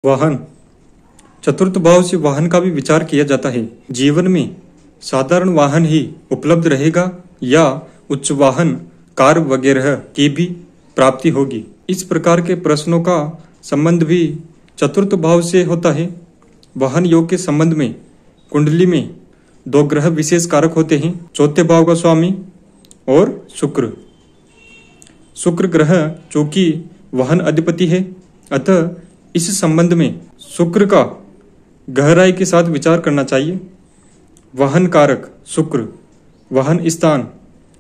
वाहन। चतुर्थ भाव से वाहन का भी विचार किया जाता है। जीवन में साधारण वाहन ही उपलब्ध रहेगा या उच्च वाहन, कार वगैरह की भी प्राप्ति होगी। इस प्रकार के प्रश्नों का संबंध भी चतुर्थ भाव से होता है। वाहन योग के संबंध में कुंडली में दो ग्रह विशेष कारक होते हैं, चौथे भाव का स्वामी और शुक्र। शुक्र ग्रह चूंकि वाहन अधिपति है, अतः इस संबंध में शुक्र का गहराई के साथ विचार करना चाहिए। वाहन कारक शुक्र, वाहन स्थान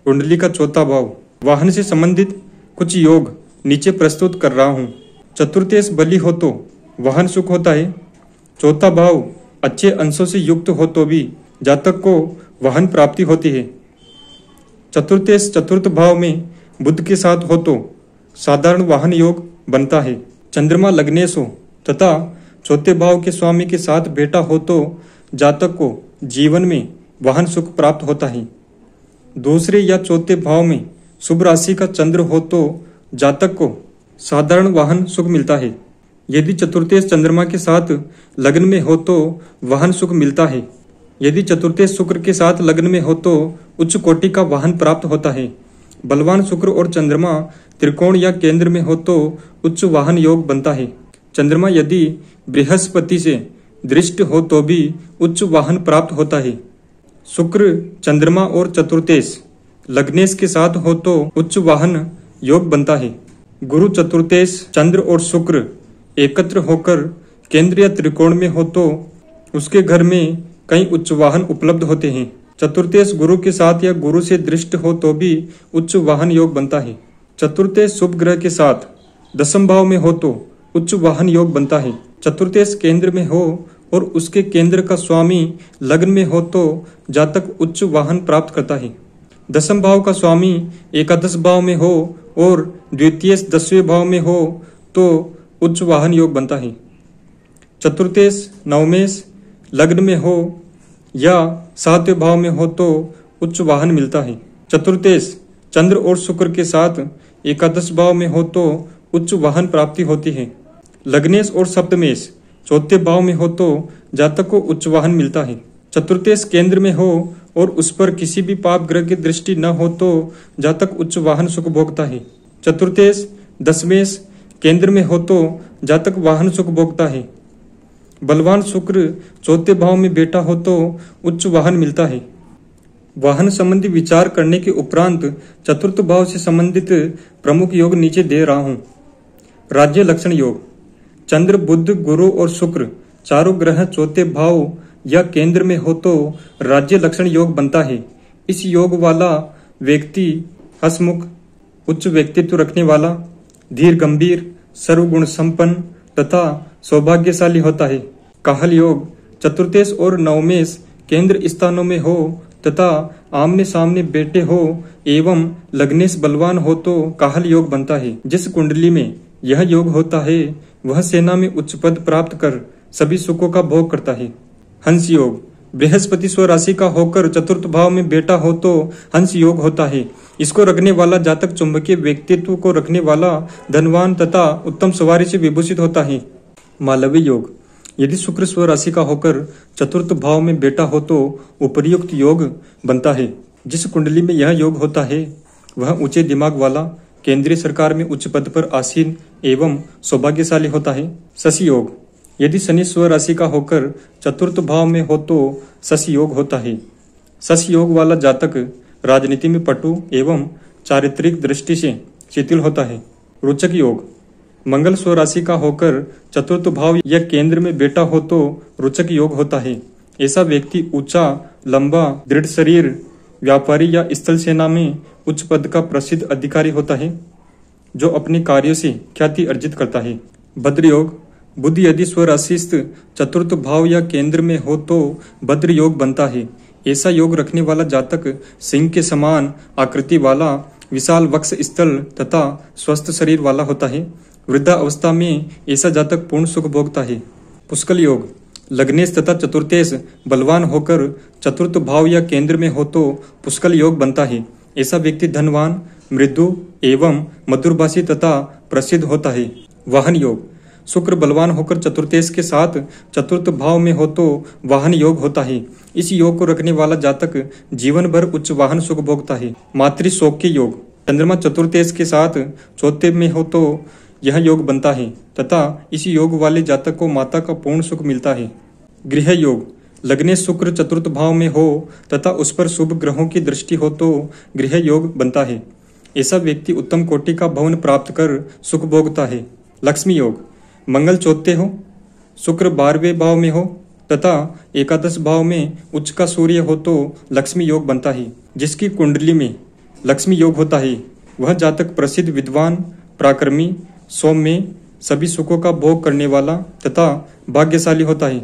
कुंडली का चौथा भाव। वाहन से संबंधित कुछ योग नीचे प्रस्तुत कर रहा हूँ। चतुर्थेश बली हो तो वाहन सुख होता है। चौथा भाव अच्छे अंशों से युक्त हो तो भी जातक को वाहन प्राप्ति होती है। चतुर्थेश चतुर्थ भाव में बुध के साथ हो तो साधारण वाहन योग बनता है। चंद्रमा लग्नेश हो तथा चौथे भाव के स्वामी के साथ बेटा हो तो जातक को जीवन में वाहन सुख प्राप्त होता है। दूसरे या चौथे भाव में शुभ राशि का चंद्र हो तो जातक को साधारण वाहन सुख मिलता है। यदि चतुर्थेश चंद्रमा के साथ लग्न में हो तो वाहन सुख मिलता है। यदि चतुर्थेश शुक्र के साथ लग्न में हो तो उच्च कोटि का वाहन प्राप्त होता है। बलवान शुक्र और चंद्रमा त्रिकोण या केंद्र में हो तो उच्च वाहन योग बनता है। चंद्रमा यदि बृहस्पति से दृष्ट हो तो भी उच्च वाहन प्राप्त होता है। शुक्र चंद्रमा और चतुर्थेश लग्नेश के साथ हो तो उच्च वाहन योग बनता है। गुरु चतुर्थेश चंद्र और शुक्र एकत्र होकर केंद्र या त्रिकोण में हो तो उसके घर में कई उच्च वाहन उपलब्ध होते हैं। चतुर्थेश गुरु के साथ या गुरु से दृष्ट हो तो भी उच्च वाहन योग बनता है। चतुर्थेश शुभ ग्रह के साथ दसम भाव में हो तो उच्च वाहन योग बनता है। चतुर्थेश केंद्र में हो और उसके केंद्र का स्वामी लग्न में हो तो जातक उच्च वाहन प्राप्त करता है। दसम भाव का स्वामी एकादश भाव में हो और द्वितीय 10वें भाव में हो तो उच्च वाहन योग बनता है। चतुर्थेश नवमेश लग्न में हो या 7वें भाव में हो तो उच्च वाहन मिलता है। चतुर्थेश चंद्र और शुक्र के साथ एकादश भाव में हो तो उच्च वाहन प्राप्ति होती है। लग्नेश और सप्तमेश चौथे भाव में हो तो जातक को उच्च वाहन मिलता है। चतुर्थेश केंद्र में हो और उस पर किसी भी पाप ग्रह की दृष्टि न हो तो जातक उच्च वाहन सुख भोगता है। चतुर्थेश दशमेश केंद्र में हो तो जातक वाहन सुख भोगता है। बलवान शुक्र चौथे भाव में बेटा हो तो उच्च वाहन मिलता है। वाहन संबंधी विचार करने के उपरांत चतुर्थ भाव से संबंधित प्रमुख योग नीचे दे रहा हूं। राज्य लक्षण योग। चंद्र बुध गुरु और शुक्र चारों ग्रह चौथे भाव या केंद्र में हो तो राज्य लक्षण योग बनता है। इस योग वाला व्यक्ति हसमुख, उच्च व्यक्तित्व रखने वाला, धीर गंभीर, सर्वगुण संपन्न तथा सौभाग्यशाली होता है। काहल योग चतुर्थेश और नवमेश केंद्र स्थानों में हो तथा आमने सामने बेटे हो एवं लग्नेश बलवान हो तो काहल योग बनता है। जिस कुंडली में यह योग होता है वह सेना में उच्च पद प्राप्त कर सभी सुखों का भोग करता है। हंस योग बृहस्पति स्व राशि का होकर चतुर्थ भाव में बेटा हो तो हंस योग होता है। इसको रखने वाला जातक चुंबकीय व्यक्तित्व को रखने वाला, धनवान तथा उत्तम सवारी से विभूषित होता है। मालवी योग यदि शुक्र स्व राशि का होकर चतुर्थ भाव में बेटा हो तो उपर्युक्त योग बनता है। जिस कुंडली में यह योग होता है वह ऊंचे दिमाग वाला, केंद्रीय सरकार में उच्च पद पर आसीन एवं सौभाग्यशाली होता है। शशि योग यदि शनि स्व राशि का होकर चतुर्थ भाव में हो तो शशि योग होता है। शशि योग वाला जातक राजनीति में पटु एवं चारित्रिक दृष्टि से शिथिल होता है। रोचक योग मंगल स्व राशि का होकर चतुर्थ भाव या केंद्र में बेटा हो तो रोचक योग होता है। ऐसा व्यक्ति ऊंचा, लंबा, दृढ़ शरीर, व्यापारी या स्थल सेना में उच्च पद का प्रसिद्ध अधिकारी होता है जो अपने कार्यों से ख्याति अर्जित करता है। भद्र योग बुध यदि स्व राशिस्थ चतुर्थ भाव या केंद्र में हो तो भद्र योग बनता है। ऐसा योग रखने वाला जातक सिंह के समान आकृति वाला, विशाल वक्ष स्थल तथा स्वस्थ शरीर वाला होता है। वृद्धा अवस्था में ऐसा जातक पूर्ण सुख भोगता है। पुष्कल योग लग्नेश तथा चतुर्थेश बलवान होकर चतुर्थ भाव या केंद्र में हो तो पुष्कल योग बनता है। ऐसा व्यक्ति धनवान, मृदु एवं मधुरभाषी तथा प्रसिद्ध होता है। वाहन योग शुक्र बलवान होकर चतुर्थेश के साथ चतुर्थ भाव में हो तो वाहन योग होता है। इस योग को रखने वाला जातक जीवन भर उच्च वाहन सुख भोगता है। मातृ सौख्य योग, चंद्रमा चतुर्थेश के साथ चौथे में हो तो यह योग बनता है तथा इस योग वाले जातक को माता का पूर्ण सुख मिलता है। गृह योग, लग्ने शुक्र चतुर्थ भाव में हो तथा उस पर शुभ ग्रहों की दृष्टि हो तो गृह योग बनता है। ऐसा व्यक्ति उत्तम कोटि का भवन प्राप्त कर सुख भोगता है। लक्ष्मी योग, मंगल चौथे हो, शुक्र 12वें भाव में हो तथा एकादश भाव में उच्च का सूर्य हो तो लक्ष्मी योग बनता है। जिसकी कुंडली में लक्ष्मी योग होता है वह जातक प्रसिद्ध विद्वान, पराक्रमी, सौम्य, सभी सुखों का भोग करने वाला तथा भाग्यशाली होता है।